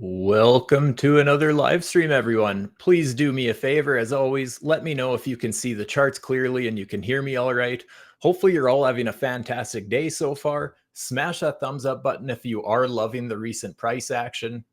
Welcome to another live stream, everyone. Please do me a favor, as always, let me know if you can see the charts clearly and you can hear me all right. Hopefully you're all having a fantastic day so far. Smash that thumbs up button if you are loving the recent price action.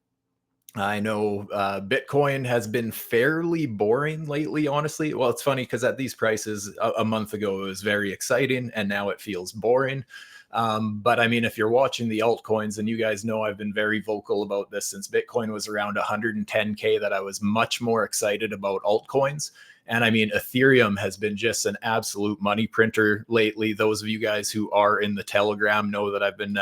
I know Bitcoin has been fairly boring lately, honestly. Well, it's funny because at these prices a month ago, it was very exciting and now it feels boring. But I mean, if you're watching the altcoins, and you guys know I've been very vocal about this since Bitcoin was around 110K, that I was much more excited about altcoins. And I mean, Ethereum has been just an absolute money printer lately. Those of you guys who are in the Telegram know that I've been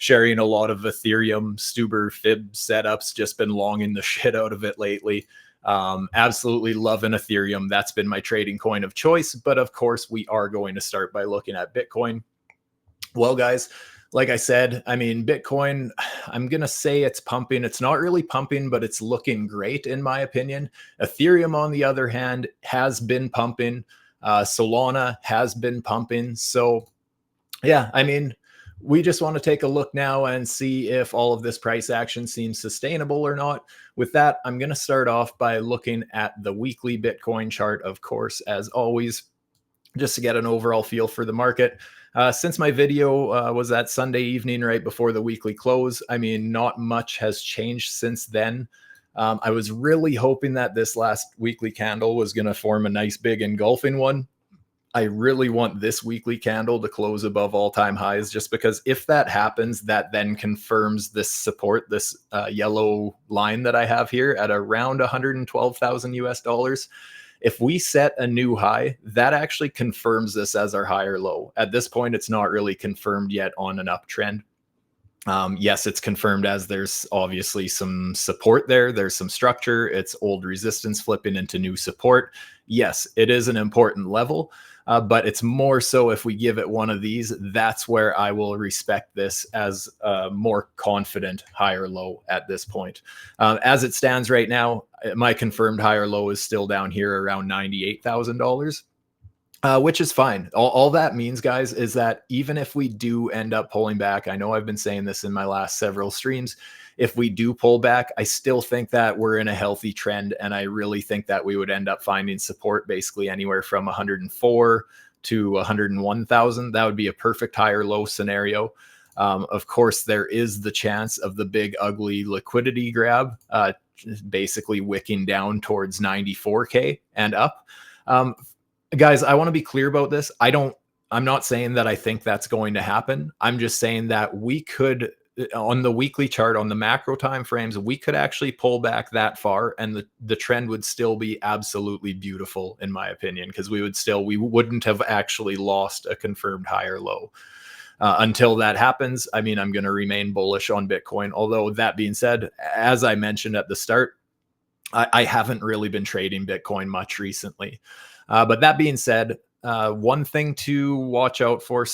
sharing a lot of Ethereum STUBER fib setups, just been longing the shit out of it lately. Absolutely loving Ethereum. That's been my trading coin of choice. But of course, we are going to start by looking at Bitcoin. Well, guys, like I said, I mean, Bitcoin, I'm going to say it's pumping. It's not really pumping, but it's looking great in my opinion. Ethereum, on the other hand, has been pumping. Solana has been pumping. So yeah, I mean, we just want to take a look now and see if all of this price action seems sustainable or not. With that, I'm going to start off by looking at the weekly Bitcoin chart, of course, as always, just to get an overall feel for the market. Since my video was that Sunday evening right before the weekly close, I mean, not much has changed since then. I was really hoping that this last weekly candle was going to form a nice big engulfing one. I really want this weekly candle to close above all-time highs, just because if that happens, that then confirms this support, this yellow line that I have here at around 112,000 US dollars. If we set a new high, that actually confirms this as our higher low. At this point, it's not really confirmed yet on an uptrend. Yes, it's confirmed as there's obviously some support there. There's some structure. It's old resistance flipping into new support. Yes, it is an important level, but it's more so if we give it one of these, that's where I will respect this as a more confident higher low at this point. As it stands right now, my confirmed higher low is still down here around $98,000. Which is fine. All that means, guys, is that even if we do end up pulling back, I know I've been saying this in my last several streams, if we do pull back, I still think that we're in a healthy trend. And I really think that we would end up finding support basically anywhere from 104 to 101,000. That would be a perfect higher low scenario. Of course, there is the chance of the big ugly liquidity grab, basically wicking down towards 94K and up. Guys, I want to be clear about this. I'm not saying that I think that's going to happen. I'm just saying that we could, on the weekly chart, on the macro time frames, we could actually pull back that far and the trend would still be absolutely beautiful, in my opinion, because we wouldn't have actually lost a confirmed higher low. Until that happens, I mean, I'm going to remain bullish on Bitcoin. Although that being said, as I mentioned at the start, I haven't really been trading Bitcoin much recently. But that being said, one thing to watch out for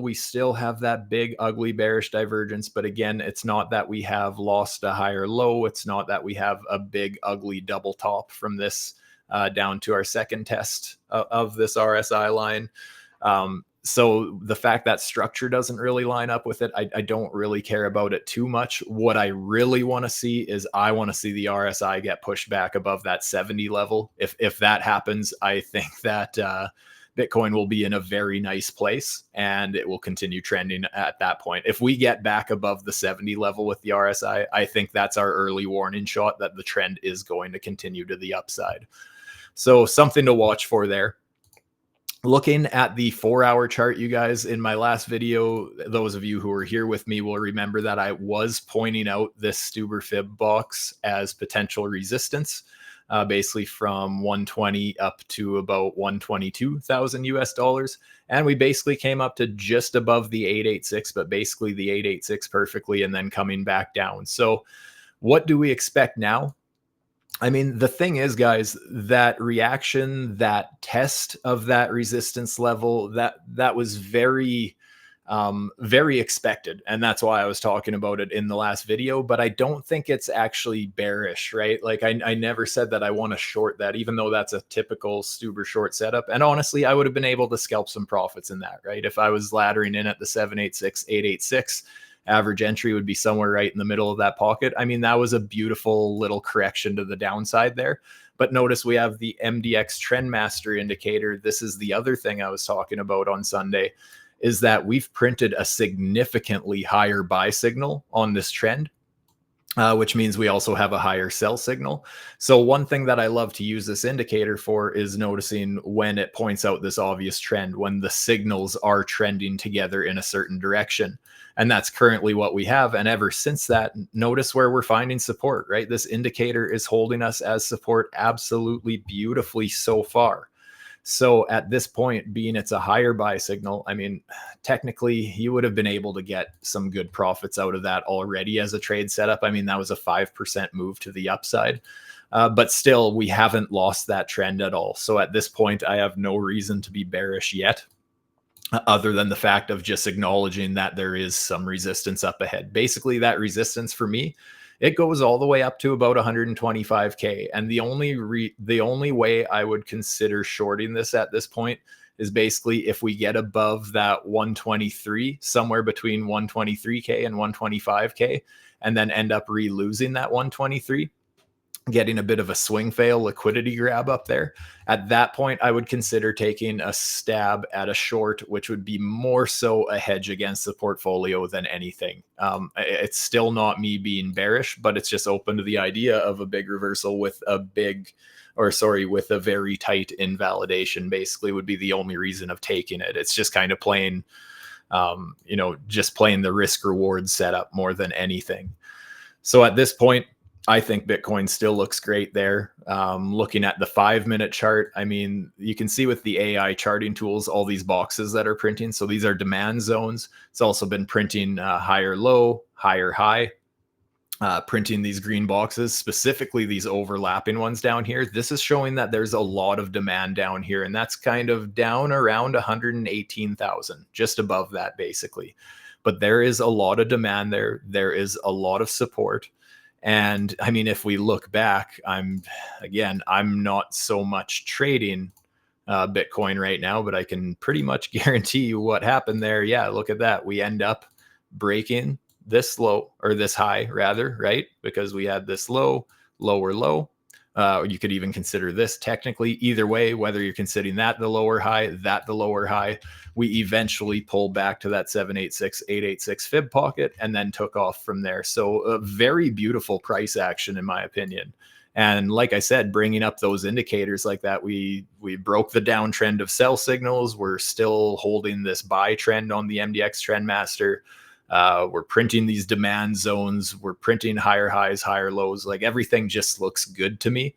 we still have that big, ugly, bearish divergence. But again, it's not that we have lost a higher low. It's not that we have a big, ugly double top from this down to our second test of this RSI line. So the fact that structure doesn't really line up with it, I don't really care about it too much. What I really want to see is I want to see the RSI get pushed back above that 70 level. If that happens, I think that Bitcoin will be in a very nice place and it will continue trending at that point. If we get back above the 70 level with the RSI, I think that's our early warning shot that the trend is going to continue to the upside. So something to watch for there. Looking at the 4-hour chart, you guys, in my last video, those of you who are here with me will remember that I was pointing out this STUBER fib box as potential resistance, basically from 120 up to about 122,000 US dollars. And we basically came up to just above the 886, but basically the 886 perfectly, and then coming back down. So what do we expect now? I mean, the thing is, guys, that reaction, that test of that resistance level, that was very, very expected. And that's why I was talking about it in the last video, but I don't think it's actually bearish, right? Like I never said that I want to short that, even though that's a typical STUBER short setup. And honestly, I would have been able to scalp some profits in that, right? If I was laddering in at the 786, 886, Average entry would be somewhere right in the middle of that pocket. I mean, that was a beautiful little correction to the downside there. But notice we have the MDX Trendmaster indicator. This is the other thing I was talking about on Sunday, is that we've printed a significantly higher buy signal on this trend. Which means we also have a higher sell signal. So one thing that I love to use this indicator for is noticing when it points out this obvious trend, when the signals are trending together in a certain direction. And that's currently what we have. And ever since that, notice where we're finding support, right? This indicator is holding us as support absolutely beautifully so far. So at this point, being it's a higher buy signal, I mean, technically you would have been able to get some good profits out of that already as a trade setup. I mean, that was a 5% move to the upside. But still, we haven't lost that trend at all. So at this point, I have no reason to be bearish yet, other than the fact of just acknowledging that there is some resistance up ahead. Basically, that resistance for me, it goes all the way up to about 125K. And the only way I would consider shorting this at this point is basically if we get above that 123, somewhere between 123K and 125K, and then end up losing that 123, getting a bit of a swing fail liquidity grab up there. At that point, I would consider taking a stab at a short, which would be more so a hedge against the portfolio than anything. It's still not me being bearish, but it's just open to the idea of a big reversal with a very tight invalidation, basically would be the only reason of taking it. It's just kind of playing, just playing the risk reward setup more than anything. So at this point, I think Bitcoin still looks great there. Looking at the 5-minute chart, I mean, you can see with the AI charting tools, all these boxes that are printing. So these are demand zones. It's also been printing higher low, higher high, printing these green boxes, specifically these overlapping ones down here. This is showing that there's a lot of demand down here, and that's kind of down around 118,000, just above that basically. But there is a lot of demand there. There is a lot of support. And I mean, if we look back, I'm not so much trading Bitcoin right now, but I can pretty much guarantee you what happened there. Yeah, look at that. We end up breaking this low, or this high rather, right? Because we had this low, lower low. You could even consider this technically. Either way, whether you're considering that the lower high, that the lower high, we eventually pulled back to that 786, 886 fib pocket and then took off from there. So a very beautiful price action, in my opinion. And like I said, bringing up those indicators like that, we broke the downtrend of sell signals. We're still holding this buy trend on the MDX Trendmaster. We're printing these demand zones. We're printing higher highs, higher lows. Like everything just looks good to me.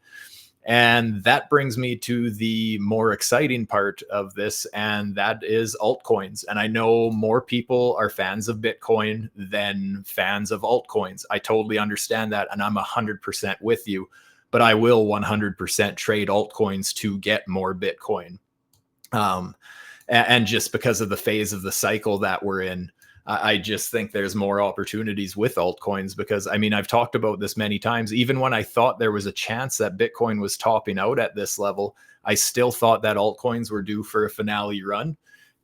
And that brings me to the more exciting part of this, and that is altcoins. And I know more people are fans of Bitcoin than fans of altcoins. I totally understand that, and I'm 100% with you. But I will 100% trade altcoins to get more Bitcoin. And just because of the phase of the cycle that we're in, I just think there's more opportunities with altcoins, because I mean, I've talked about this many times. Even when I thought there was a chance that Bitcoin was topping out at this level, I still thought that altcoins were due for a finale run.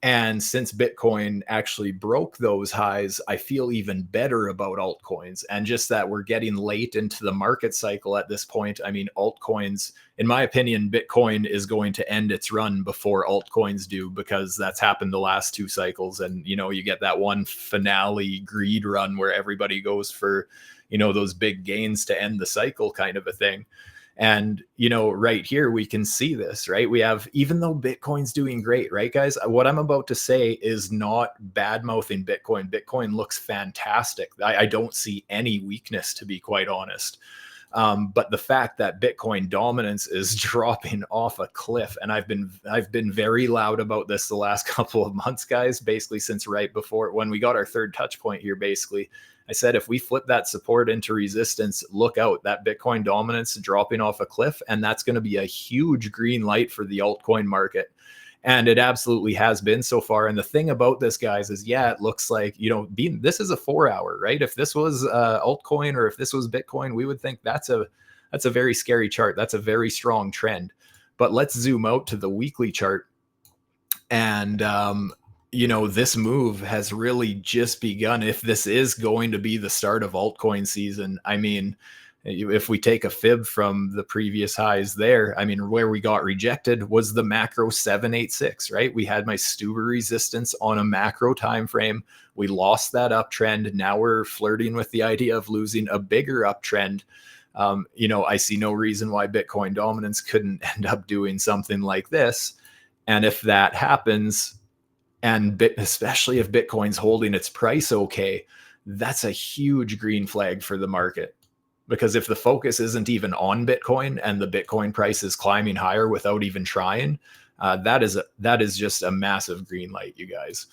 And since Bitcoin actually broke those highs, I feel even better about altcoins. And just that we're getting late into the market cycle at this point. I mean, altcoins, in my opinion, Bitcoin is going to end its run before altcoins do, because that's happened the last 2 cycles. And, you get that one finale greed run where everybody goes for, those big gains to end the cycle kind of a thing. And, right here, we can see this, right? We have, even though Bitcoin's doing great, right, guys? What I'm about to say is not bad mouthing Bitcoin. Bitcoin looks fantastic. I don't see any weakness, to be quite honest. But the fact that Bitcoin dominance is dropping off a cliff, and I've been very loud about this the last couple of months, guys, basically since right before when we got our third touch point here, basically. I said, if we flip that support into resistance, look out, that Bitcoin dominance dropping off a cliff. And that's going to be a huge green light for the altcoin market. And it absolutely has been so far. And the thing about this, guys, is, yeah, it looks like, this is a 4-hour, right? If this was altcoin, or if this was Bitcoin, we would think that's a very scary chart. That's a very strong trend. But let's zoom out to the weekly chart. And you know, this move has really just begun. If this is going to be the start of altcoin season, I mean, if we take a fib from the previous highs there, I mean, where we got rejected was the macro 786, right? We had my STUBER resistance on a macro time frame. We lost that uptrend. Now we're flirting with the idea of losing a bigger uptrend. You know, I see no reason why Bitcoin dominance couldn't end up doing something like this. And if that happens, and especially if Bitcoin's holding its price okay, that's a huge green flag for the market. Because if the focus isn't even on Bitcoin and the Bitcoin price is climbing higher without even trying, that is just a massive green light, you guys.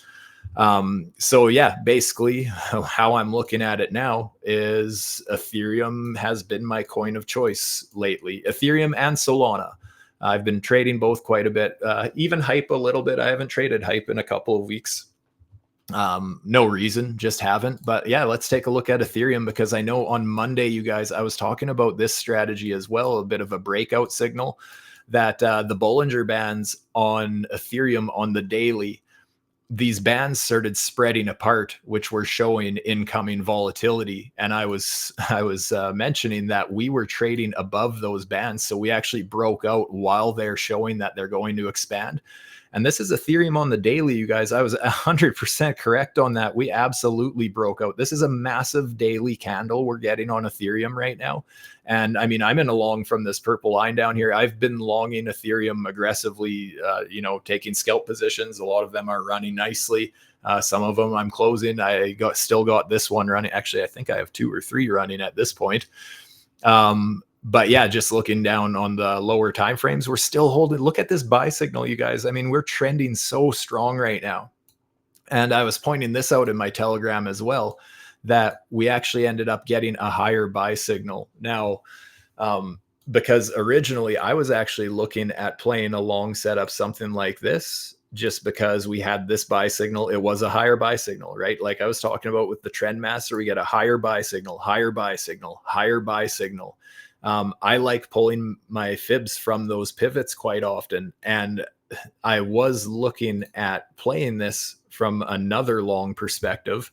So yeah, basically how I'm looking at it now is Ethereum has been my coin of choice lately. Ethereum and Solana. I've been trading both quite a bit, even Hype a little bit. I haven't traded Hype in a couple of weeks. No reason, just haven't. But yeah, let's take a look at Ethereum, because I know on Monday, you guys, I was talking about this strategy as well, a bit of a breakout signal that the Bollinger Bands on Ethereum on the daily, these bands started spreading apart, which were showing incoming volatility. And I was mentioning that we were trading above those bands. So we actually broke out while they're showing that they're going to expand. And this is Ethereum on the daily, you guys. I was 100% correct on that. We absolutely broke out. This is a massive daily candle we're getting on Ethereum right now. And I mean, I'm in a long from this purple line down here. I've been longing Ethereum aggressively, you know, taking scalp positions. A lot of them are running nicely. Some of them I'm closing. Still got this one running. Actually, I think I have 2 or 3 running at this point. But yeah, just looking down on the lower time frames, we're still holding. Look at this buy signal, you guys. I mean, we're trending so strong right now. And I was pointing this out in my Telegram as well, that we actually ended up getting a higher buy signal. Now, because originally I was actually looking at playing a long setup, something like this, just because we had this buy signal. It was a higher buy signal, right? Like I was talking about with the Trend Master, we get a higher buy signal, higher buy signal, higher buy signal. I like pulling my fibs from those pivots quite often. And I was looking at playing this from another long perspective,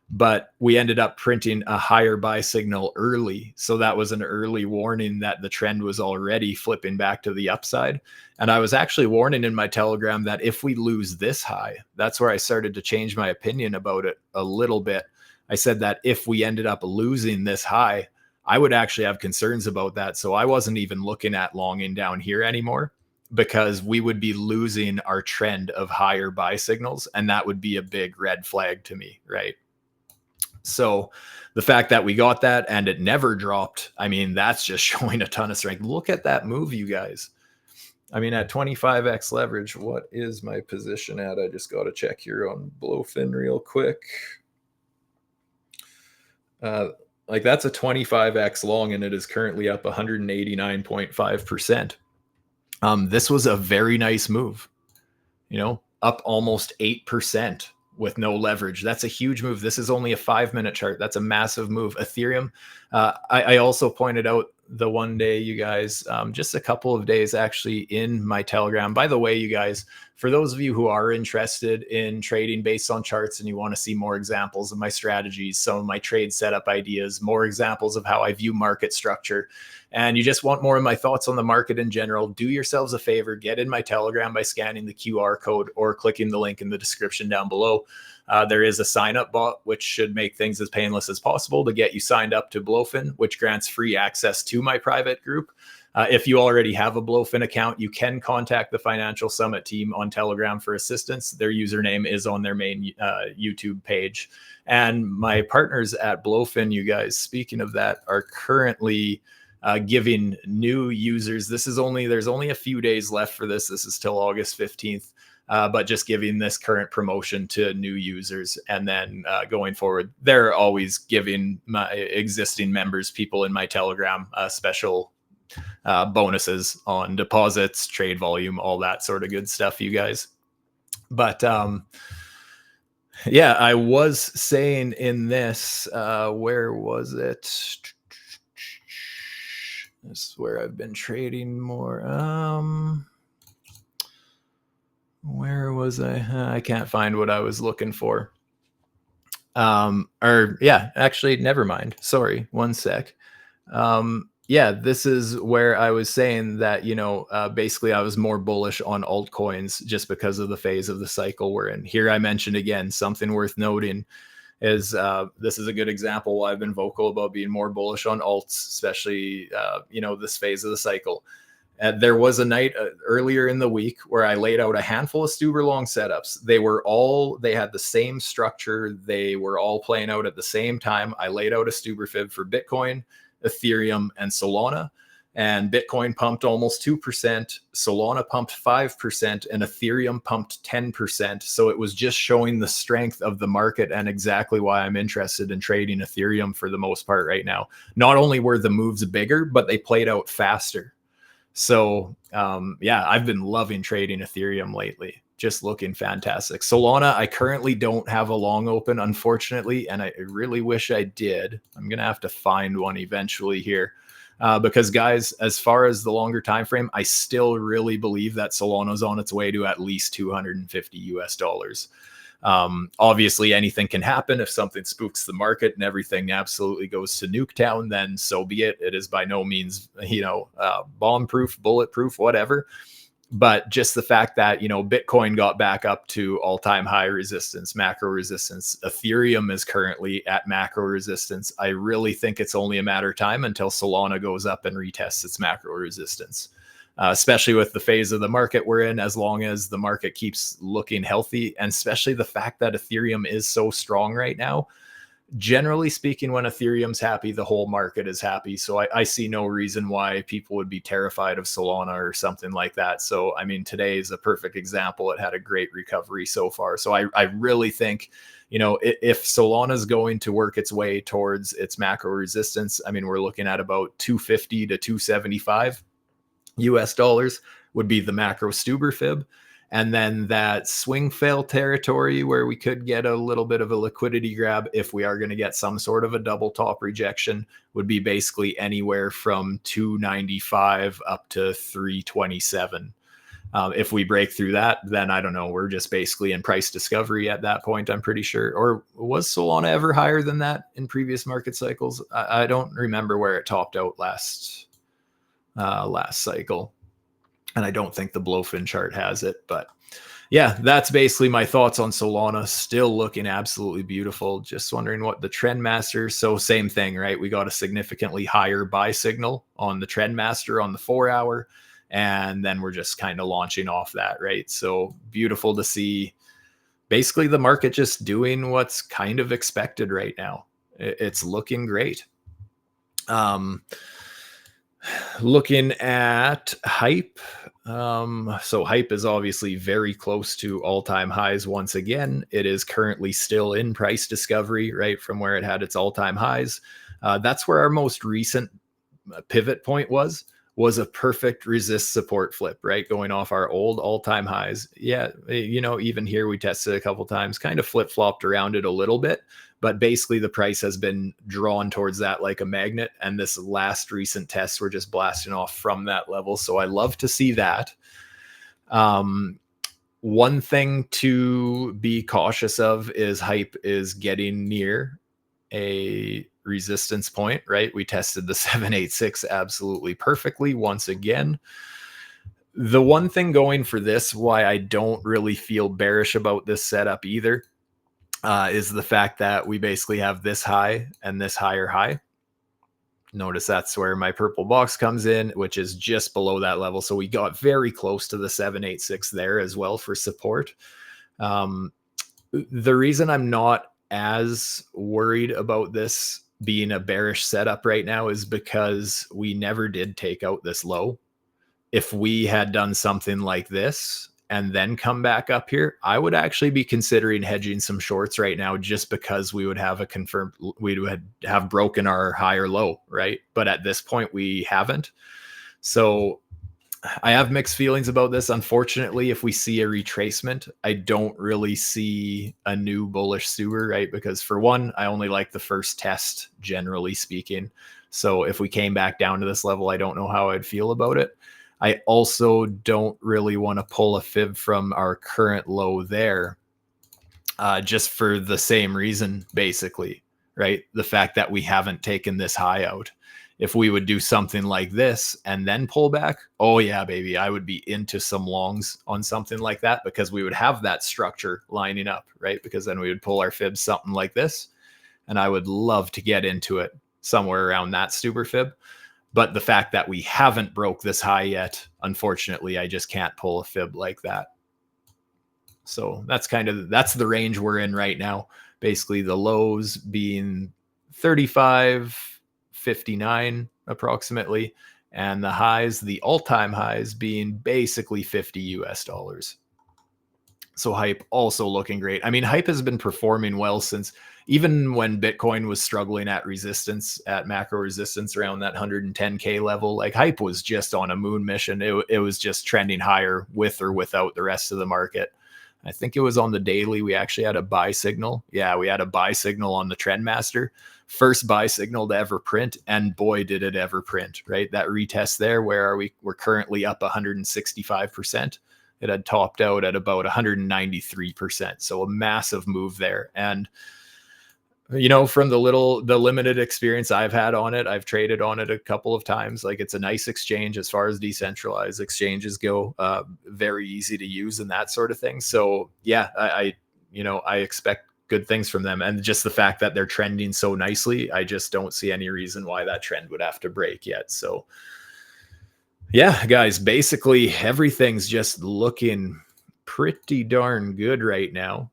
but we ended up printing a higher buy signal early. So that was an early warning that the trend was already flipping back to the upside. And I was actually warning in my Telegram that if we lose this high, that's where I started to change my opinion about it a little bit. I said that if we ended up losing this high, I would actually have concerns about that. So I wasn't even looking at longing down here anymore, because we would be losing our trend of higher buy signals. And that would be a big red flag to me, right? So the fact that we got that and it never dropped, I mean, that's just showing a ton of strength. Look at that move, you guys. I mean, at 25x leverage, what is my position at? I just got to check here on BloFin real quick. Like that's a 25x long, and it is currently up 189.5%. This was a very nice move, you know, up almost 8% with no leverage. That's a huge move. This is only a 5-minute chart. That's a massive move. Ethereum, I also pointed out the one day, you guys, just a couple of days actually in my Telegram. By the way, you guys, for those of you who are interested in trading based on charts and you want to see more examples of my strategies, some of my trade setup ideas, more examples of how I view market structure, and you just want more of my thoughts on the market in general, do yourselves a favor, get in my Telegram by scanning the QR code or clicking the link in the description down below. There is a sign up bot, which should make things as painless as possible to get you signed up to BloFin, which grants free access to my private group. If you already have a BloFin account, you can contact the Financial Summit team on Telegram for assistance. Their username is on their main YouTube page. And my partners at BloFin, you guys, speaking of that, are currently giving new users. There's only a few days left for this. This is till August 15th. But just giving this current promotion to new users. And then going forward, they're always giving my existing members, people in my Telegram, special bonuses on deposits, trade volume, all that sort of good stuff, you guys. But yeah, I was saying in this, where was it? This is where I've been trading more. Where was I? I can't find what I was looking for. Or yeah, actually, never mind. Sorry, one sec. Yeah, this is where I was saying that, basically I was more bullish on altcoins just because of the phase of the cycle we're in. Here I mentioned again, something worth noting is this is a good example why I've been vocal about being more bullish on alts, especially, this phase of the cycle. There was a night earlier in the week where I laid out a handful of STUBER long setups. They had the same structure. They were all playing out at the same time. I laid out a STUBER fib for Bitcoin, Ethereum, and Solana. And Bitcoin pumped almost 2%, Solana pumped 5%, and Ethereum pumped 10%. So it was just showing the strength of the market and exactly why I'm interested in trading Ethereum for the most part right now. Not only were the moves bigger, but they played out faster. So yeah, I've been loving trading Ethereum lately. Just looking fantastic. Solana, I currently don't have a long open, unfortunately, and I really wish I did. I'm gonna have to find one eventually here. Because guys, as far as the longer time frame, I still really believe that Solana's on its way to at least 250 US dollars. Obviously, anything can happen. If something spooks the market and everything absolutely goes to Nuketown, then so be it. It is by no means, bomb-proof, bulletproof, whatever. But just the fact that, Bitcoin got back up to all-time high resistance, macro resistance. Ethereum is currently at macro resistance. I really think it's only a matter of time until Solana goes up and retests its macro resistance. Especially with the phase of the market we're in, as long as the market keeps looking healthy, and especially the fact that Ethereum is so strong right now. Generally speaking, when Ethereum's happy, the whole market is happy. So I see no reason why people would be terrified of Solana or something like that. So, I mean, today is a perfect example. It had a great recovery so far. So I really think, if Solana is going to work its way towards its macro resistance, I mean, we're looking at about 250 to 275 US dollars would be the macro STUBER fib. And then that swing fail territory where we could get a little bit of a liquidity grab if we are going to get some sort of a double top rejection would be basically anywhere from 295 up to 327. If we break through that, then I don't know. We're just basically in price discovery at that point, I'm pretty sure. Or was Solana ever higher than that in previous market cycles? I don't remember where it topped out last cycle, and I don't think the BloFin chart has it. But yeah, that's basically my thoughts on Solana. Still looking absolutely beautiful. Just wondering what the trend master. So same thing, right? We got a significantly higher buy signal on the trend master on the 4-hour, and then we're just kind of launching off that, right? So beautiful to see basically the market just doing what's kind of expected right now. It's looking great. Looking at hype. So hype is obviously very close to all-time highs once again. It is currently still in price discovery, right, from where it had its all-time highs. That's where our most recent pivot point was a perfect resist support flip, right? Going off our old all-time highs. Yeah, even here we tested a couple times, kind of flip-flopped around it a little bit, but basically the price has been drawn towards that like a magnet, and this last recent test we're just blasting off from that level. So I love to see that. One thing to be cautious of is hype is getting near a resistance point, right? We tested the 786 absolutely perfectly once again. The one thing going for this, why I don't really feel bearish about this setup either, is the fact that we basically have this high and this higher high. Notice that's where my purple box comes in, which is just below that level. So we got very close to the 786 there as well for support. The reason I'm not as worried about this being a bearish setup right now is because we never did take out this low. If we had done something like this and then come back up here, I would actually be considering hedging some shorts right now, just because we would have we would have broken our higher low, right? But at this point we haven't. So I have mixed feelings about this. Unfortunately, if we see a retracement, I don't really see a new bullish STUBER, right? Because for one, I only like the first test, generally speaking. So if we came back down to this level, I don't know how I'd feel about it. I also don't really want to pull a fib from our current low there, just for the same reason, basically, right? The fact that we haven't taken this high out. If we would do something like this and then pull back, oh yeah, baby, I would be into some longs on something like that, because we would have that structure lining up, right? Because then we would pull our fib something like this, and I would love to get into it somewhere around that STUBER fib. But the fact that we haven't broke this high yet, unfortunately, I just can't pull a fib like that. So that's the range we're in right now. Basically, the lows being 35.59 approximately, and the highs, the all-time highs, being basically 50 US dollars. So hype also looking great. I mean, hype has been performing well since, even when Bitcoin was struggling at resistance, at macro resistance around that 110K level. Like, hype was just on a moon mission. It was just trending higher with or without the rest of the market. I think it was on the daily, we actually had a buy signal. Yeah, we had a buy signal on the Trendmaster. First buy signal to ever print, and boy, did it ever print, right? That retest there, where are we? We're currently up 165%. It had topped out at about 193%. So a massive move there. And from the limited experience I've had on it, I've traded on it a couple of times. Like, it's a nice exchange as far as decentralized exchanges go. Very easy to use and that sort of thing. So yeah, I expect good things from them. And just the fact that they're trending so nicely, I just don't see any reason why that trend would have to break yet. So yeah, guys, basically everything's just looking pretty darn good right now.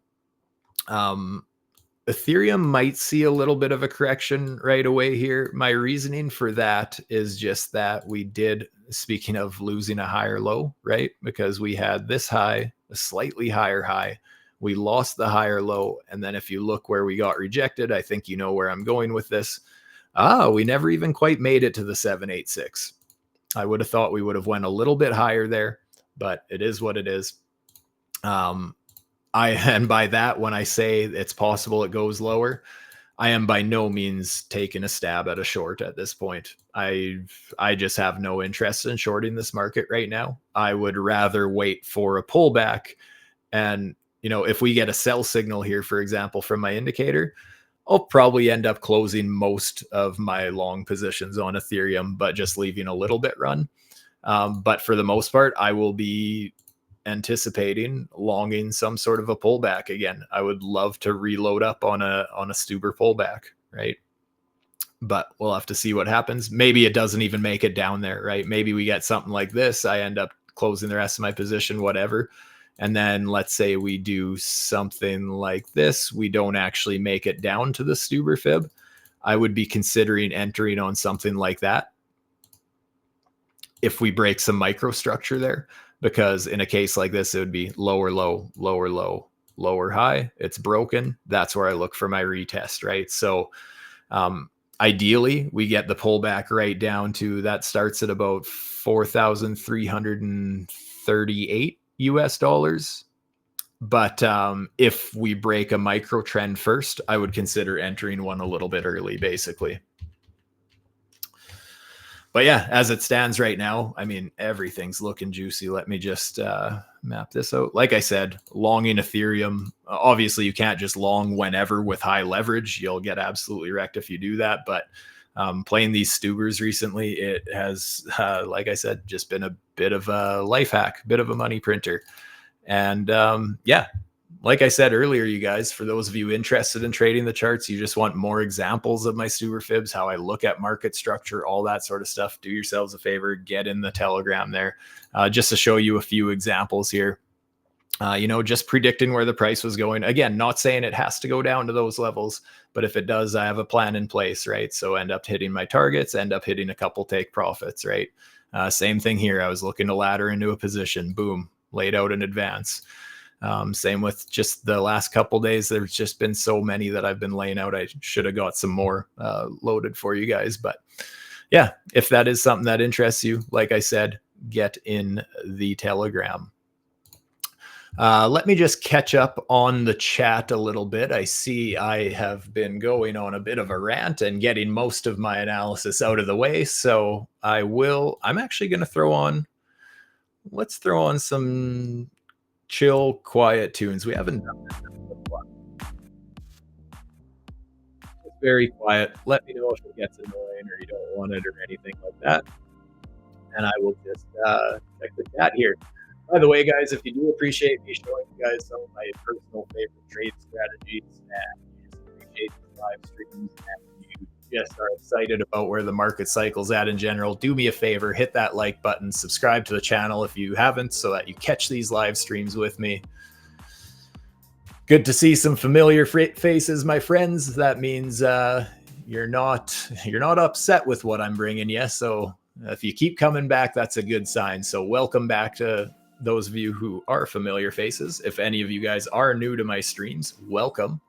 Ethereum might see a little bit of a correction right away here. My reasoning for that is just that we did, speaking of losing a higher low, right? Because we had this high, a slightly higher high. We lost the higher low. And then if you look where we got rejected, I think you know where I'm going with this. We never even quite made it to the 786. I would have thought we would have went a little bit higher there, but it is what it is. And by that, when I say it's possible it goes lower, I am by no means taking a stab at a short at this point. I just have no interest in shorting this market right now. I would rather wait for a pullback. And, if we get a sell signal here, for example, from my indicator, I'll probably end up closing most of my long positions on Ethereum, but just leaving a little bit run. But for the most part, I will be anticipating longing some sort of a pullback again. I would love to reload up on a STUBER pullback, right? But we'll have to see what happens. Maybe it doesn't even make it down there, right? Maybe we get something like this. I end up closing the rest of my position, whatever. And then let's say we do something like this. We don't actually make it down to the STUBER fib. I would be considering entering on something like that if we break some microstructure there. Because in a case like this, it would be lower low, lower low, lower high. It's broken. That's where I look for my retest, right? So ideally, we get the pullback right down to that starts at about 4,338 US dollars. But if we break a micro trend first, I would consider entering one a little bit early, basically. But yeah, as it stands right now, I mean, everything's looking juicy. Let me just map this out. Like I said, longing Ethereum. Obviously, you can't just long whenever with high leverage. You'll get absolutely wrecked if you do that. But playing these STUBERs recently, it has, like I said, just been a bit of a life hack, bit of a money printer. And yeah, like I said earlier, you guys, for those of you interested in trading the charts, you just want more examples of my STUBER fibs, how I look at market structure, all that sort of stuff, do yourselves a favor, get in the Telegram there, just to show you a few examples here. Just predicting where the price was going. Again, not saying it has to go down to those levels, but if it does, I have a plan in place, right? So end up hitting my targets, end up hitting a couple take profits, right? Same thing here. I was looking to ladder into a position, boom, laid out in advance. Same with just the last couple days. There's just been so many that I've been laying out. I should have got some more loaded for you guys. But yeah, if that is something that interests you, like I said, get in the Telegram. Let me just catch up on the chat a little bit. I see I have been going on a bit of a rant and getting most of my analysis out of the way. So I'm actually going to throw on let's throw on some chill, quiet tunes. We haven't done that in a while. It's very quiet. Let me know if it gets annoying or you don't want it or anything like that, and I will just check the chat here. By the way, guys, if you do appreciate me showing you guys some of my personal favorite trade strategies and you just appreciate these live streams and you just are excited about where the market cycle's at in general, do me a favor, hit that like button, subscribe to the channel if you haven't so that you catch these live streams with me. Good to see some familiar faces, my friends. That means you're not upset with what I'm bringing you. So if you keep coming back, that's a good sign. So welcome back to those of you who are familiar faces. If any of you guys are new to my streams, welcome.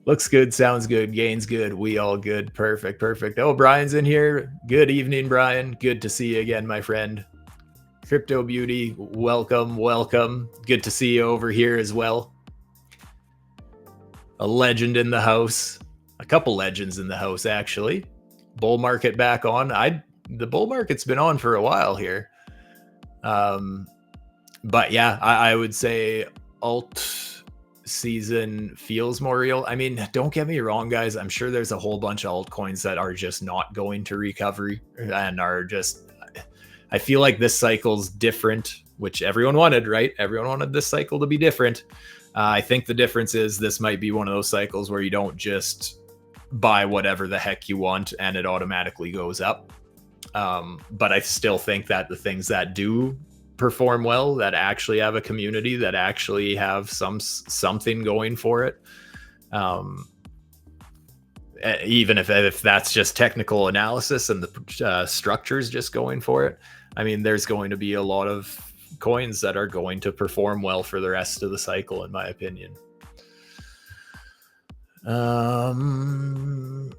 Looks good, sounds good, gains good, we all good. Perfect. Oh, Brian's in here. Good evening, Brian. Good to see you again, my friend. Crypto Beauty, welcome. Good to see you over here as well. A legend in the house. A couple legends in the house, actually. Bull market back on. The bull market's been on for a while here. But yeah, I would say alt season feels more real. I mean, don't get me wrong, guys. I'm sure there's a whole bunch of altcoins that are just not going to recovery and are just... I feel like this cycle's different, which everyone wanted, right? Everyone wanted this cycle to be different. I think the difference is this might be one of those cycles where you don't just buy whatever the heck you want and it automatically goes up. But I still think that the things that do perform well, that actually have a community, that actually have something going for it, even if that's just technical analysis and the structures just going for it, I mean, there's going to be a lot of coins that are going to perform well for the rest of the cycle, in my opinion. I'm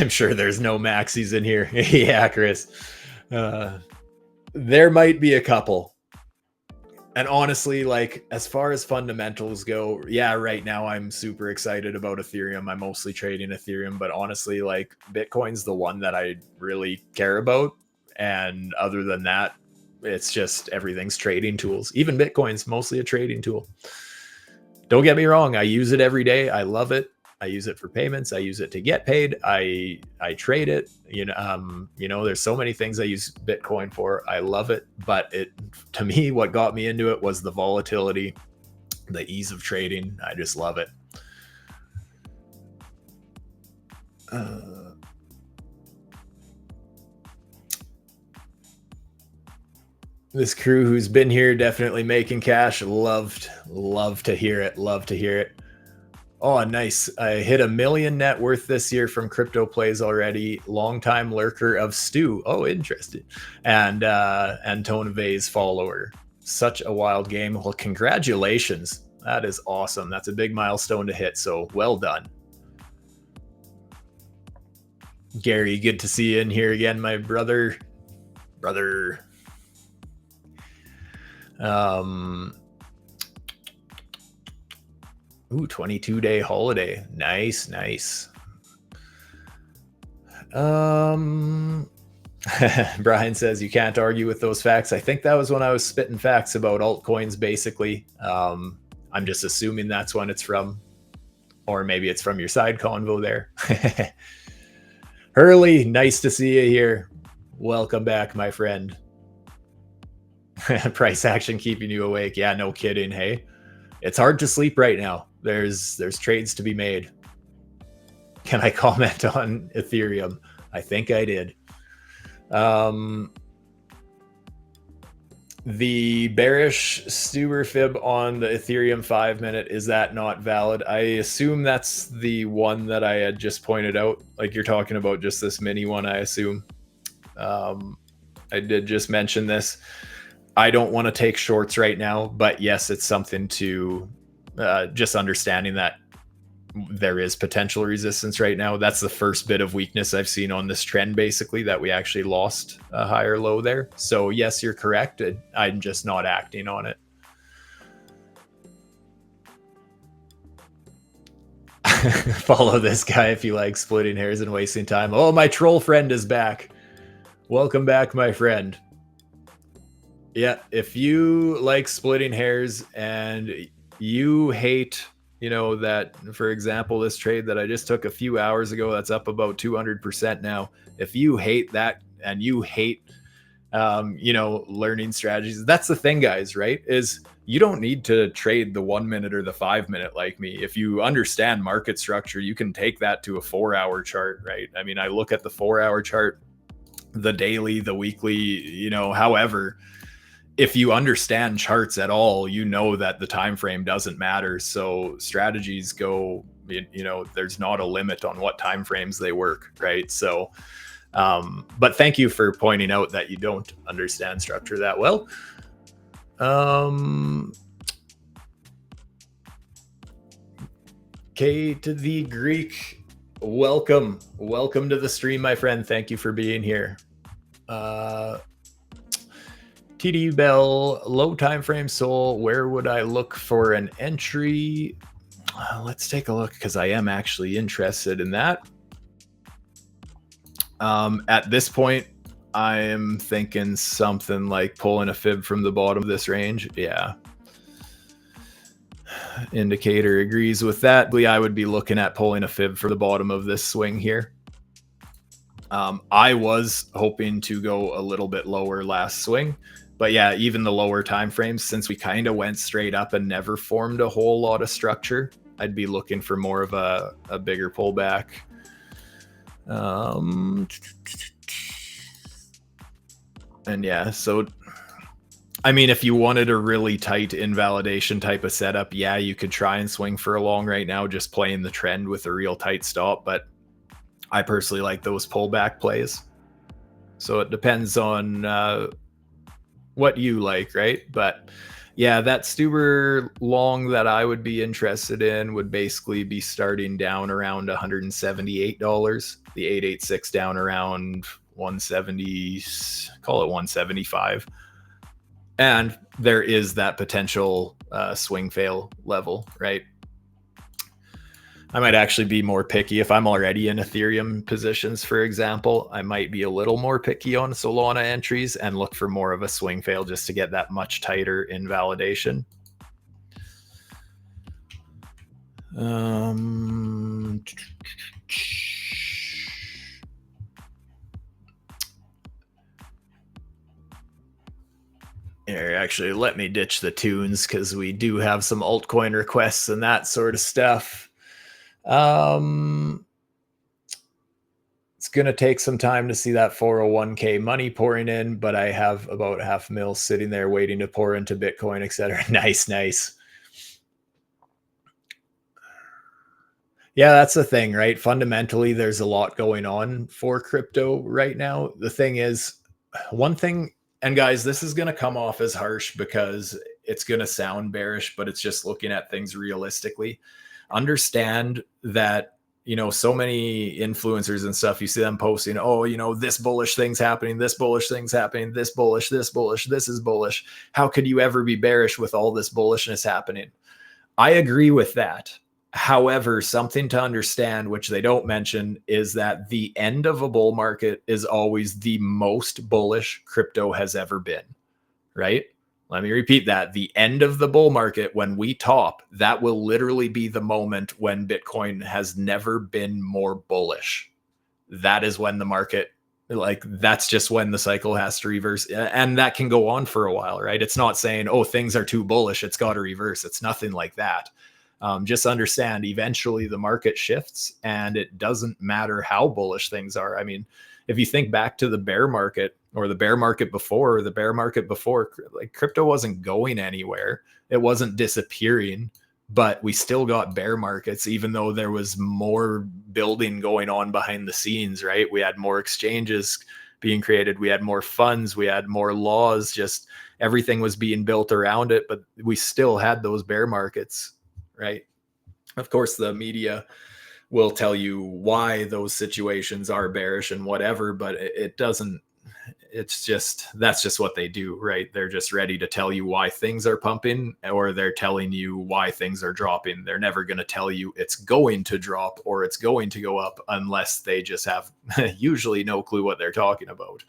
sure there's no maxis in here. Yeah, Chris. There might be a couple. And honestly, like, as far as fundamentals go, yeah, right now I'm super excited about Ethereum. I'm mostly trading Ethereum, but honestly, like, Bitcoin's the one that I really care about. And other than that, it's just everything's trading tools. Even Bitcoin's mostly a trading tool. Don't get me wrong, I use it every day. I love it. I use it for payments. I use it to get paid. I trade it. There's so many things I use Bitcoin for. I love it. But to me, what got me into it was the volatility, the ease of trading. I just love it. This crew who's been here definitely making cash. Love to hear it. Oh, nice. I hit 1 million net worth this year from crypto plays already. Longtime lurker of Stu. Oh, interesting. And Antone Vay's follower. Such a wild game. Well, congratulations. That is awesome. That's a big milestone to hit. So well done. Gary, good to see you in here again, my brother. Ooh, 22-day holiday. Nice. Brian says you can't argue with those facts. I think that was when I was spitting facts about altcoins, basically. I'm just assuming that's when it's from. Or maybe it's from your side convo there. Hurley, nice to see you here. Welcome back, my friend. Price action keeping you awake. Yeah, no kidding. Hey, it's hard to sleep right now. There's trades to be made. Can I comment on Ethereum? I think I did. The bearish STUBER fib on the Ethereum 5-minute, is that not valid? I assume that's the one that I had just pointed out. Like, you're talking about just this mini one, I assume. I did just mention this. I don't want to take shorts right now, but yes, it's something to just understanding that there is potential resistance right now. That's the first bit of weakness I've seen on this trend, basically, that we actually lost a higher low there. So yes, you're correct. I'm just not acting on it. Follow this guy if you like splitting hairs and wasting time. Oh, my troll friend is back. Welcome back, my friend. Yeah, if you like splitting hairs and you hate, that, for example, this trade that I just took a few hours ago, that's up about 200% now. If you hate that and you hate, learning strategies, that's the thing, guys, right? Is you don't need to trade the 1 minute or the 5 minute like me. If you understand market structure, you can take that to a 4 hour chart, right? I mean, I look at the 4 hour chart, the daily, the weekly, however, if you understand charts at all, you know that the time frame doesn't matter. So strategies go, there's not a limit on what time frames they work, right? So, but thank you for pointing out that you don't understand structure that well. K to the Greek, welcome to the stream, my friend. Thank you for being here. TD Bell, low time frame soul. Where would I look for an entry? Let's take a look, because I am actually interested in that. At this point, I am thinking something like pulling a fib from the bottom of this range. Yeah. Indicator agrees with that. I would be looking at pulling a fib for the bottom of this swing here. I was hoping to go a little bit lower last swing. But yeah, even the lower time frames, since we kind of went straight up and never formed a whole lot of structure, I'd be looking for more of a bigger pullback. And yeah, so I mean, if you wanted a really tight invalidation type of setup, yeah, you could try and swing for a long right now, just playing the trend with a real tight stop. But I personally like those pullback plays. So it depends on what you like, right? But yeah, that Stuber long that I would be interested in would basically be starting down around $178, the 886 down around 170, call it 175. And there is that potential swing fail level, right? I might actually be more picky if I'm already in Ethereum positions, for example. I might be a little more picky on Solana entries and look for more of a swing fail just to get that much tighter invalidation. Here, actually, let me ditch the tunes because we do have some altcoin requests and that sort of stuff. It's going to take some time to see that 401k money pouring in, but I have about $500,000 sitting there waiting to pour into Bitcoin, etc. Nice. Yeah, that's the thing, right? Fundamentally, there's a lot going on for crypto right now. The thing is, one thing, and guys, this is going to come off as harsh because it's going to sound bearish, but it's just looking at things realistically. Understand that, so many influencers and stuff, you see them posting, oh, this bullish thing's happening, this bullish thing's happening, this bullish, this is bullish. How could you ever be bearish with all this bullishness happening? I agree with that. However, something to understand, which they don't mention, is that the end of a bull market is always the most bullish crypto has ever been, right? Let me repeat that. The end of the bull market, when we top, that will literally be the moment when Bitcoin has never been more bullish. That is when the market, that's just when the cycle has to reverse. And that can go on for a while, right? It's not saying, oh, things are too bullish, it's got to reverse. It's nothing like that. Just understand, eventually the market shifts and it doesn't matter how bullish things are. I mean, if you think back to the bear market or the bear market before, like crypto wasn't going anywhere. It wasn't disappearing, but we still got bear markets, even though there was more building going on behind the scenes, right? We had more exchanges being created. We had more funds. We had more laws. Just everything was being built around it, but we still had those bear markets, right? Of course, the media will tell you why those situations are bearish and whatever, but it doesn't, that's just what they do, right? They're just ready to tell you why things are pumping, or they're telling you why things are dropping. They're never going to tell you it's going to drop or it's going to go up unless they just have usually no clue what they're talking about.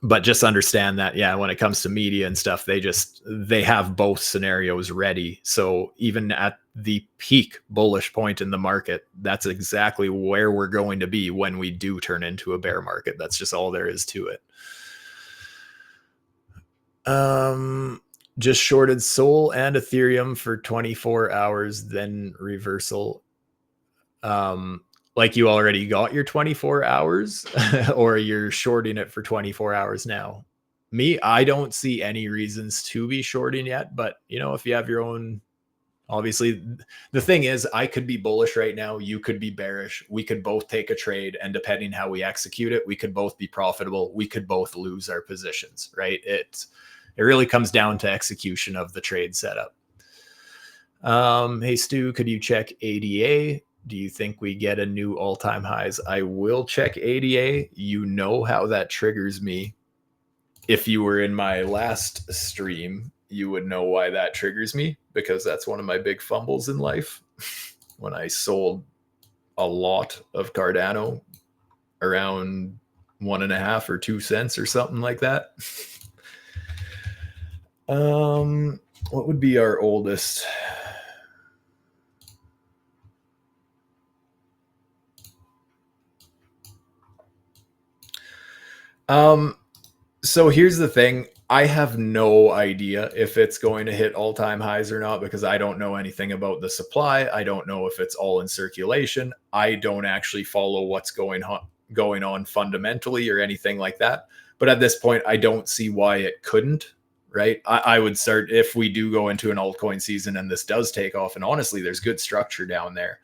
But just understand that, yeah, when it comes to media and stuff, they have both scenarios ready. So even at the peak bullish point in the market, that's exactly where we're going to be when we do turn into a bear market. That's just all there is to it. Just shorted Sol and Ethereum for 24 hours, then reversal. Like you already got your 24 hours or you're shorting it for 24 hours now. Me, I don't see any reasons to be shorting yet, but if you have your own, obviously the thing is I could be bullish right now. You could be bearish. We could both take a trade, and depending how we execute it, we could both be profitable. We could both lose our positions, right? It really comes down to execution of the trade setup. Hey Stu, could you check ADA? Do you think we get a new all-time highs? I will check ADA. You know how that triggers me. If you were in my last stream, you would know why that triggers me, because that's one of my big fumbles in life. When I sold a lot of Cardano around 1.5 or 2 cents or something like that. What would be our oldest? So here's the thing. I have no idea if it's going to hit all-time highs or not, because I don't know anything about the supply. I don't know if it's all in circulation. I don't actually follow what's going on fundamentally or anything like that. But at this point, I don't see why it couldn't, right? I would start, if we do go into an altcoin season and this does take off, and honestly, there's good structure down there.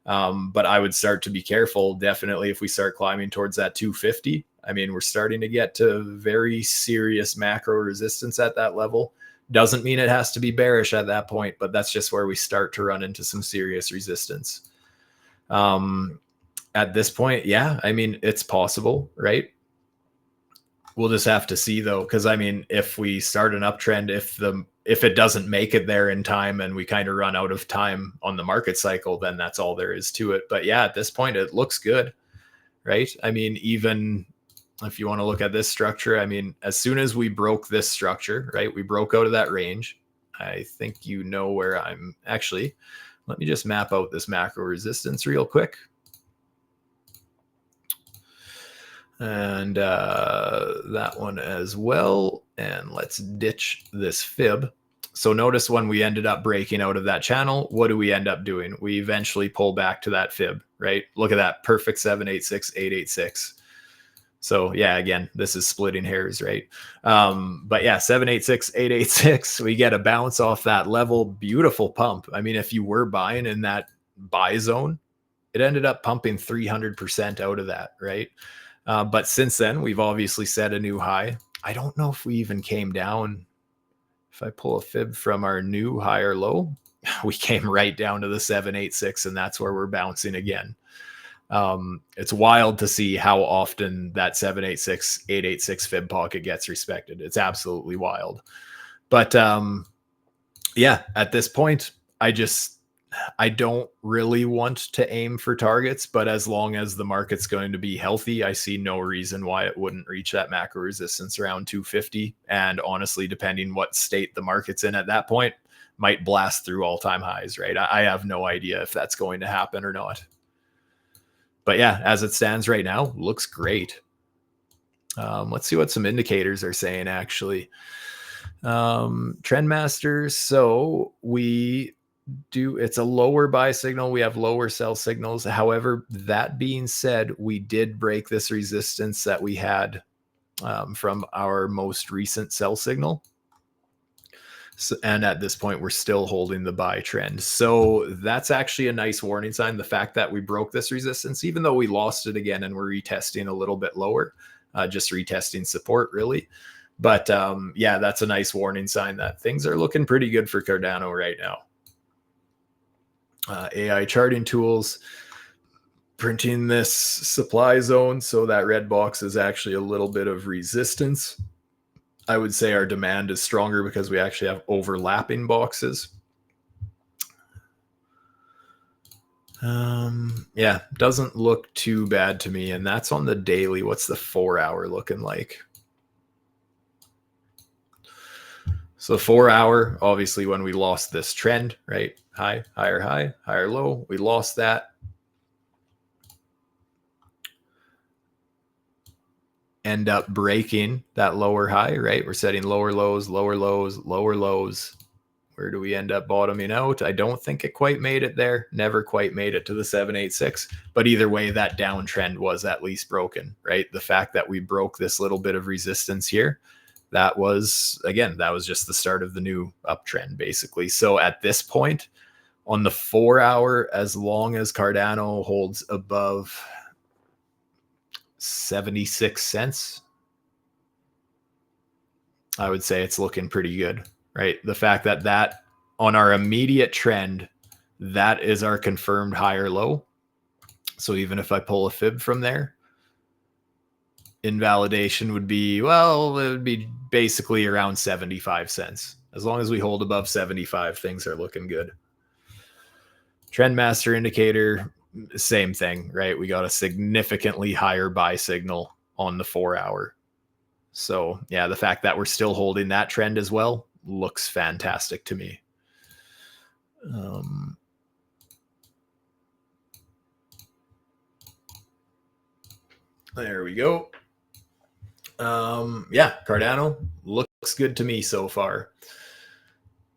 But I would start to be careful, definitely, if we start climbing towards that 250. I mean, we're starting to get to very serious macro resistance at that level. Doesn't mean it has to be bearish at that point, but that's just where we start to run into some serious resistance. At this point, yeah, I mean, it's possible, right? We'll just have to see, though, because I mean, if we start an uptrend, if it doesn't make it there in time and we kind of run out of time on the market cycle, then that's all there is to it. But yeah, at this point, it looks good, right? I mean, even if you want to look at this structure, I mean, as soon as we broke this structure, right, we broke out of that range. I think you know where I'm actually. Let me just map out this macro resistance real quick. And that one as well. And let's ditch this fib. So notice when we ended up breaking out of that channel, what do we end up doing? We eventually pull back to that fib, right? Look at that, perfect 786, 886. So yeah, again, this is splitting hairs, right? But yeah, 786, 886, we get a bounce off that level. Beautiful pump. I mean, if you were buying in that buy zone, it ended up pumping 300% out of that, right? But since then, we've obviously set a new high. I don't know if we even came down. If I pull a fib from our new high or low, we came right down to the 786, and that's where we're bouncing again. It's wild to see how often that 786, 886 fib pocket gets respected. It's absolutely wild. But yeah, at this point, I don't really want to aim for targets, but as long as the market's going to be healthy, I see no reason why it wouldn't reach that macro resistance around 250. And honestly, depending what state the market's in at that point, might blast through all-time highs, right? I have no idea if that's going to happen or not. But yeah, as it stands right now, looks great. Let's see what some indicators are saying, actually. Trendmaster, so it's a lower buy signal. We have lower sell signals. However, that being said, we did break this resistance that we had from our most recent sell signal. So, and at this point, we're still holding the buy trend. So that's actually a nice warning sign. The fact that we broke this resistance, even though we lost it again and we're retesting a little bit lower, just retesting support really. But yeah, that's a nice warning sign that things are looking pretty good for Cardano right now. AI charting tools. printing this supply zone, so that red box is actually a little bit of resistance. I would say our demand is stronger because we actually have overlapping boxes. Yeah, doesn't look too bad to me, and that's on the daily. What's the 4-hour looking like? So 4-hour, obviously when we lost this trend, right? High, higher low. We lost that. End up breaking that lower high, right? We're setting lower lows, lower lows, lower lows. Where do we end up bottoming out? I don't think it quite made it there. Never quite made it to the 786. But either way, that downtrend was at least broken, right? The fact that we broke this little bit of resistance here, that was, again, that was just the start of the new uptrend, basically. So at this point, on the 4-hour, as long as Cardano holds above 76 cents, I would say it's looking pretty good, right? The fact that on our immediate trend, that is our confirmed higher low. So even if I pull a fib from there, invalidation would be, well, it would be basically around 75 cents. As long as we hold above 75, things are looking good. Trend master indicator, same thing, right? We got a significantly higher buy signal on the 4-hour. So yeah, the fact that we're still holding that trend as well looks fantastic to me. There we go. Yeah, Cardano looks good to me so far.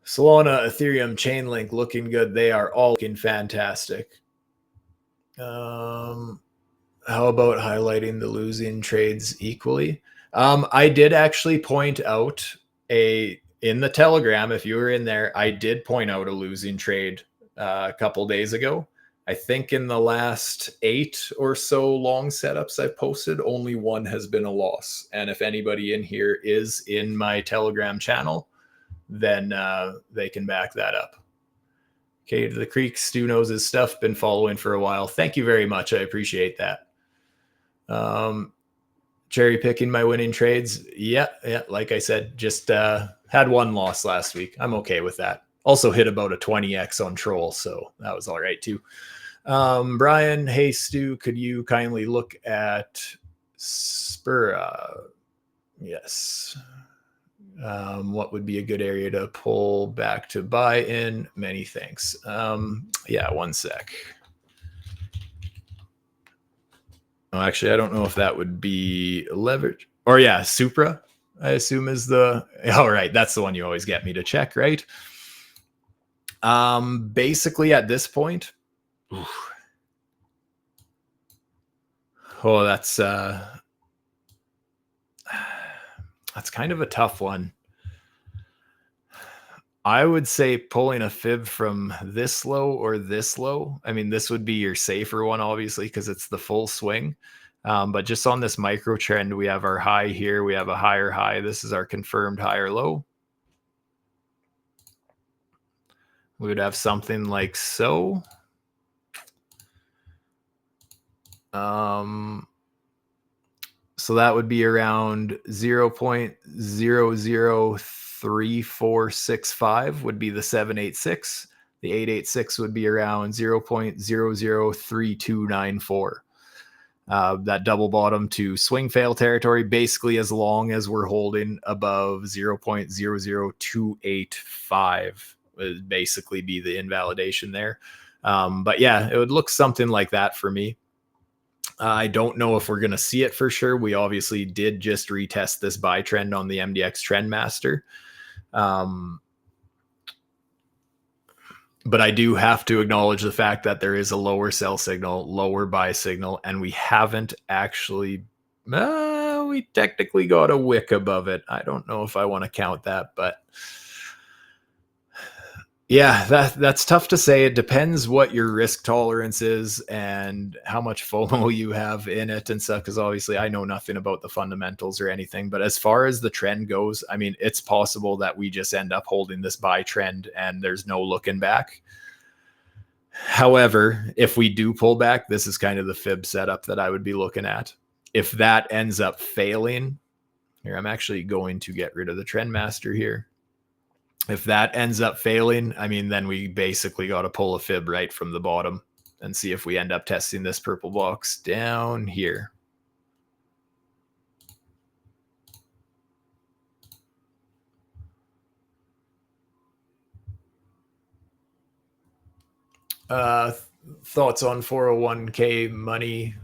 Solana, Ethereum, Chainlink looking good. They are all looking fantastic. How about highlighting the losing trades equally? I did actually point out in the Telegram, if you were in there, I did point out a losing trade a couple days ago. I think in the last 8 or so long setups I've posted, only one has been a loss. And if anybody in here is in my Telegram channel, then they can back that up. Okay, to the Creek, Stu knows his stuff, been following for a while. Thank you very much. I appreciate that. Cherry picking my winning trades. Yeah, like I said, just had one loss last week. I'm okay with that. Also hit about a 20x on Troll, so that was all right too. Brian, hey Stu, could you kindly look at STUBER? Yes. What would be a good area to pull back to buy in? Many thanks. Yeah, one sec. Oh, actually, I don't know if that would be leverage or yeah, Supra, I assume is the, all right. That's the one you always get me to check, right? Basically at this point, oh, that's kind of a tough one. I would say pulling a fib from this low or this low. I mean, this would be your safer one, obviously, because it's the full swing. But just on this micro trend, we have our high here. We have a higher high. This is our confirmed higher low. We would have something like so. So that would be around 0.003465 would be the 786. The 886 would be around 0.003294. That double bottom to swing fail territory, basically as long as we're holding above 0.00285 would basically be the invalidation there. But yeah, it would look something like that for me. I don't know if we're going to see it for sure. We obviously did just retest this buy trend on the MDX Trendmaster. But I do have to acknowledge the fact that there is a lower sell signal, lower buy signal, and we haven't actually, we technically got a wick above it. I don't know if I want to count that, but yeah, that's tough to say. It depends what your risk tolerance is and how much FOMO you have in it and stuff, because obviously I know nothing about the fundamentals or anything. But as far as the trend goes, I mean, it's possible that we just end up holding this buy trend and there's no looking back. However, if we do pull back, this is kind of the fib setup that I would be looking at. If that ends up failing, here, I'm actually going to get rid of the trend master here. If that ends up failing, I mean, then we basically got to pull a fib right from the bottom and see if we end up testing this purple box down here. Thoughts on 401k money?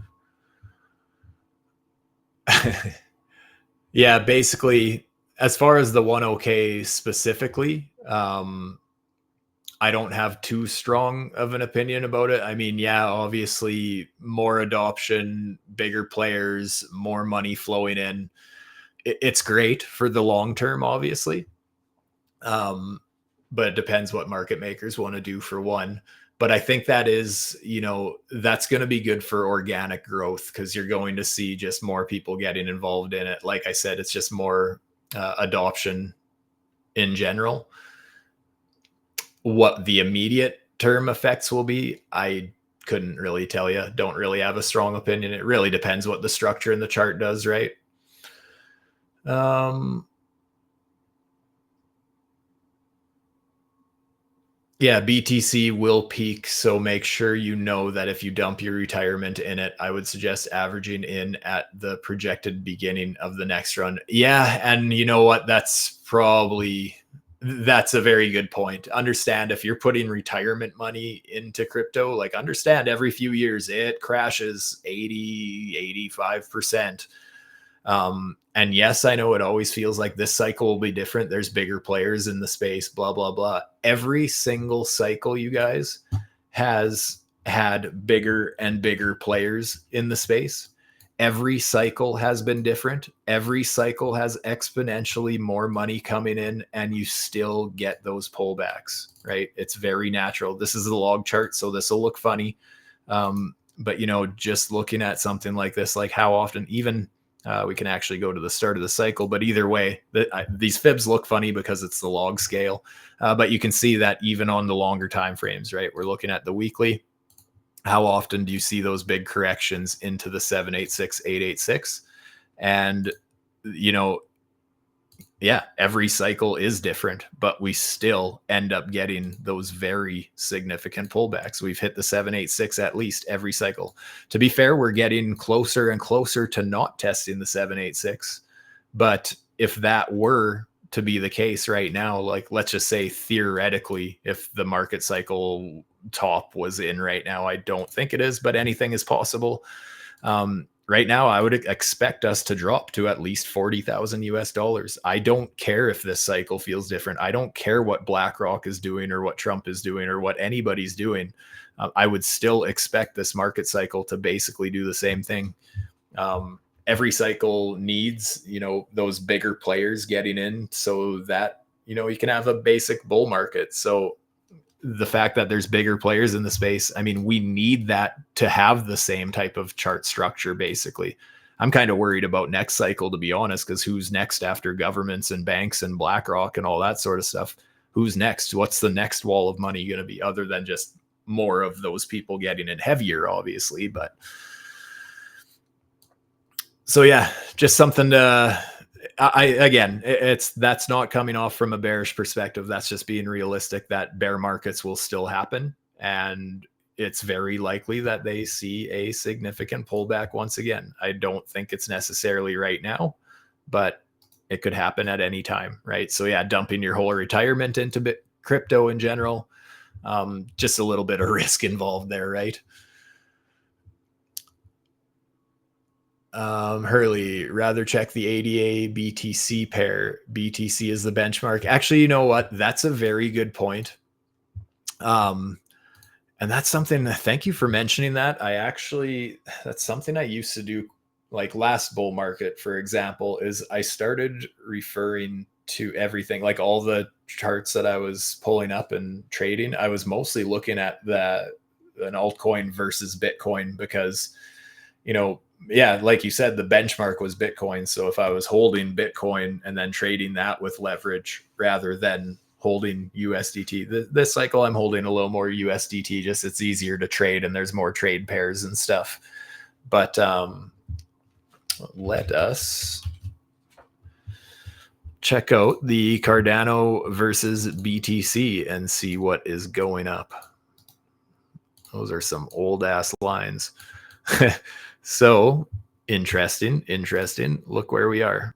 Yeah, basically, as far as the 10K specifically, I don't have too strong of an opinion about it. I mean, yeah, obviously more adoption, bigger players, more money flowing in. It's great for the long term, obviously. But it depends what market makers want to do for one. But I think that is, that's going to be good for organic growth because you're going to see just more people getting involved in it. Like I said, it's just more adoption in general. What the immediate term effects will be, I couldn't really tell you. Don't really have a strong opinion. It really depends what the structure in the chart does, right? Yeah, BTC will peak, so make sure you know that if you dump your retirement in it, I would suggest averaging in at the projected beginning of the next run. Yeah, and you know what? That's a very good point. Understand if you're putting retirement money into crypto, like understand every few years it crashes 80, 85%. And yes, I know it always feels like this cycle will be different. There's bigger players in the space, blah, blah, blah. Every single cycle, you guys, has had bigger and bigger players in the space. Every cycle has been different. Every cycle has exponentially more money coming in, and you still get those pullbacks, right? It's very natural. This is the log chart, so this will look funny. But, just looking at something like this, like how often even we can actually go to the start of the cycle, but either way, these fibs look funny because it's the log scale. But you can see that even on the longer time frames, right? We're looking at the weekly. How often do you see those big corrections into the 786, 886? And, yeah, every cycle is different, but we still end up getting those very significant pullbacks. We've hit the 786 at least every cycle. To be fair, we're getting closer and closer to not testing the 786. But if that were to be the case right now, like let's just say theoretically, if the market cycle top was in right now, I don't think it is, but anything is possible. Right now, I would expect us to drop to at least 40,000 US dollars. I don't care if this cycle feels different. I don't care what BlackRock is doing or what Trump is doing or what anybody's doing. I would still expect this market cycle to basically do the same thing. Every cycle needs, those bigger players getting in so that, you can have a basic bull market. So the fact that there's bigger players in the space, I mean, we need that to have the same type of chart structure, basically. I'm kind of worried about next cycle, to be honest, because who's next after governments and banks and BlackRock and all that sort of stuff? Who's next? What's the next wall of money going to be other than just more of those people getting in heavier, obviously? But so, yeah, just something to... that's not coming off from a bearish perspective. That's just being realistic that bear markets will still happen. And it's very likely that they see a significant pullback once again. I don't think it's necessarily right now, but it could happen at any time, right? So yeah, dumping your whole retirement into crypto in general, just a little bit of risk involved there, right? Hurley, rather check the ADA BTC pair. BTC is the benchmark. Actually, you know what? That's a very good point. And that's something, thank you for mentioning that. That's something I used to do, like last bull market, for example, is I started referring to everything, like all the charts that I was pulling up and trading. I was mostly looking at an altcoin versus Bitcoin because, yeah, like you said, the benchmark was Bitcoin. So if I was holding Bitcoin and then trading that with leverage rather than holding USDT. This cycle, I'm holding a little more USDT. Just it's easier to trade, and there's more trade pairs and stuff. But let us check out the Cardano versus BTC and see what is going up. Those are some old ass lines. So interesting. Look where we are.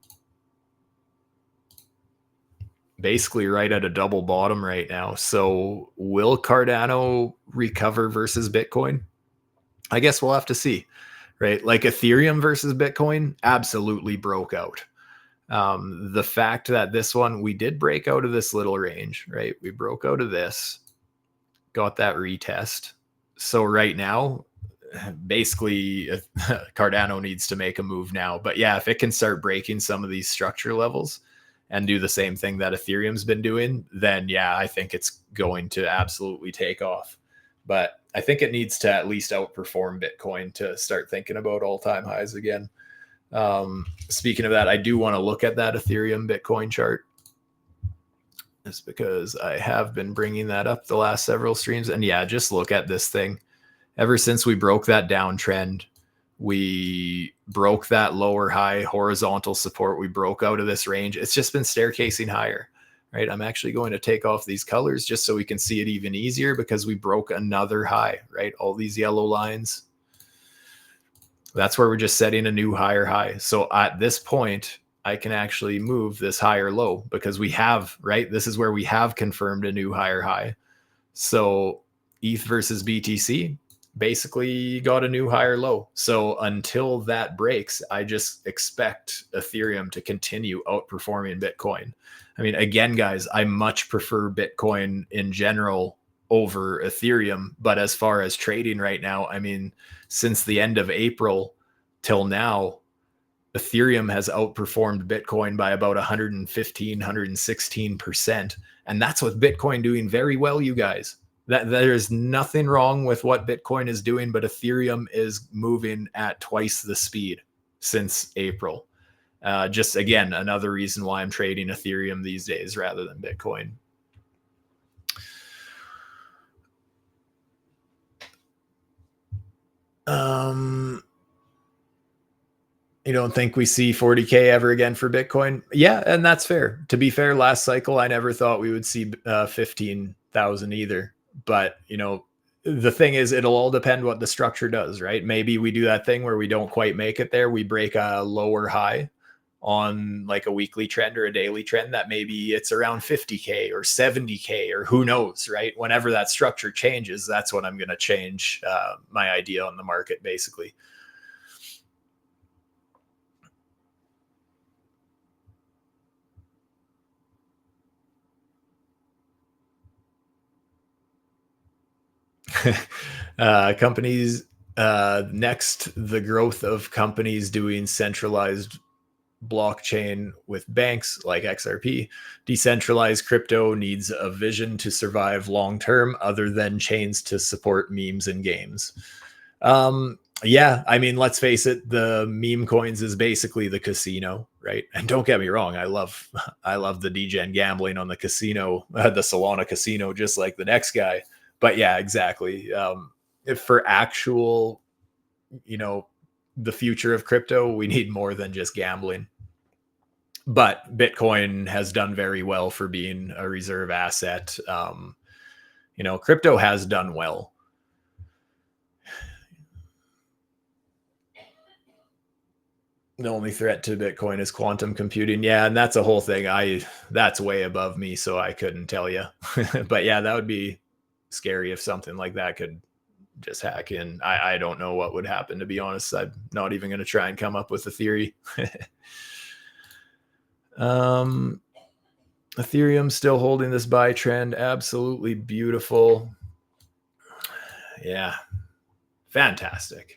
Basically right at a double bottom right now. So will Cardano recover versus Bitcoin? I guess we'll have to see, right? Like Ethereum versus Bitcoin absolutely broke out. The fact that this one, we did break out of this little range, right? We broke out of this, got that retest. So right now, basically Cardano needs to make a move now. But yeah, if it can start breaking some of these structure levels and do the same thing that Ethereum's been doing, then yeah, I think it's going to absolutely take off. But I think it needs to at least outperform Bitcoin to start thinking about all-time highs again. Speaking of that, I do want to look at that Ethereum Bitcoin chart. Just because I have been bringing that up the last several streams. And yeah, just look at this thing. Ever since we broke that downtrend, we broke that lower high horizontal support. We broke out of this range. It's just been staircasing higher, right? I'm actually going to take off these colors just so we can see it even easier because we broke another high, right? All these yellow lines. That's where we're just setting a new higher high. So at this point, I can actually move this higher low because we have, right? This is where we have confirmed a new higher high. So ETH versus BTC basically got a new higher low. So until that breaks, I just expect Ethereum to continue outperforming Bitcoin. I mean, again, guys, I much prefer Bitcoin in general over Ethereum. But as far as trading right now, I mean, since the end of April till now, Ethereum has outperformed Bitcoin by about 115, 116%. And that's with Bitcoin doing very well, you guys. That there's nothing wrong with what Bitcoin is doing, but Ethereum is moving at twice the speed since April. Just again, another reason why I'm trading Ethereum these days rather than Bitcoin. You don't think we see 40K ever again for Bitcoin? Yeah, and that's fair. To be fair, last cycle, I never thought we would see 15,000 either. But, you know, the thing is, it'll all depend what the structure does, right? Maybe we do that thing where we don't quite make it there. We break a lower high on like a weekly trend or a daily trend that maybe it's around 50K or 70K or who knows, right? Whenever that structure changes, that's when I'm going to change my idea on the market, basically. Companies next, the growth of companies doing centralized blockchain with banks like XRP. Decentralized crypto needs a vision to survive long term other than chains to support memes and games. Yeah, I mean, let's face it, the meme coins is basically the casino, right? And don't get me wrong, I love the degen gambling on the casino, the Solana casino, just like the next guy. But yeah, exactly. If for actual, you know, the future of crypto, we need more than just gambling. But Bitcoin has done very well for being a reserve asset. You know, crypto has done well. The only threat to Bitcoin is quantum computing. Yeah, and that's a whole thing. That's way above me, so I couldn't tell you. But yeah, that would be scary if something like that could just hack in. I don't know what would happen, to be honest. I'm not even going to try and come up with a theory. Ethereum still holding this buy trend. Absolutely beautiful. Yeah, fantastic.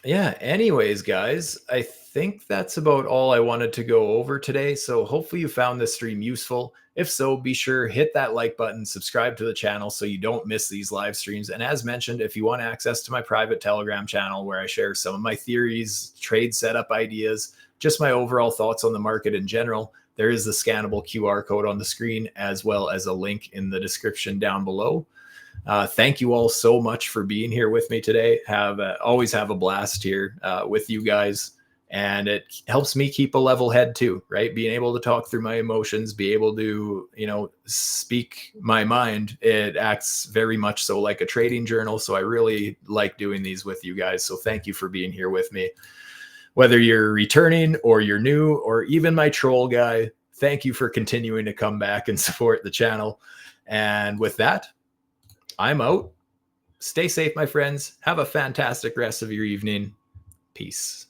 Yeah, anyways, guys, I think that's about all I wanted to go over today. So hopefully you found this stream useful. If so, be sure hit that like button, subscribe to the channel so you don't miss these live streams. And as mentioned, if you want access to my private Telegram channel where I share some of my theories, trade setup ideas, just my overall thoughts on the market in general, there is the scannable QR code on the screen as well as a link in the description down below. Thank you all so much for being here with me today. Always have a blast here with you guys, and it helps me keep a level head too, right? Being able to talk through my emotions, be able to speak my mind. It acts very much so like a trading journal. So I really like doing these with you guys. So thank you for being here with me. Whether you're returning or you're new or even my troll guy, thank you for continuing to come back and support the channel. And with that, I'm out. Stay safe, my friends. Have a fantastic rest of your evening. Peace.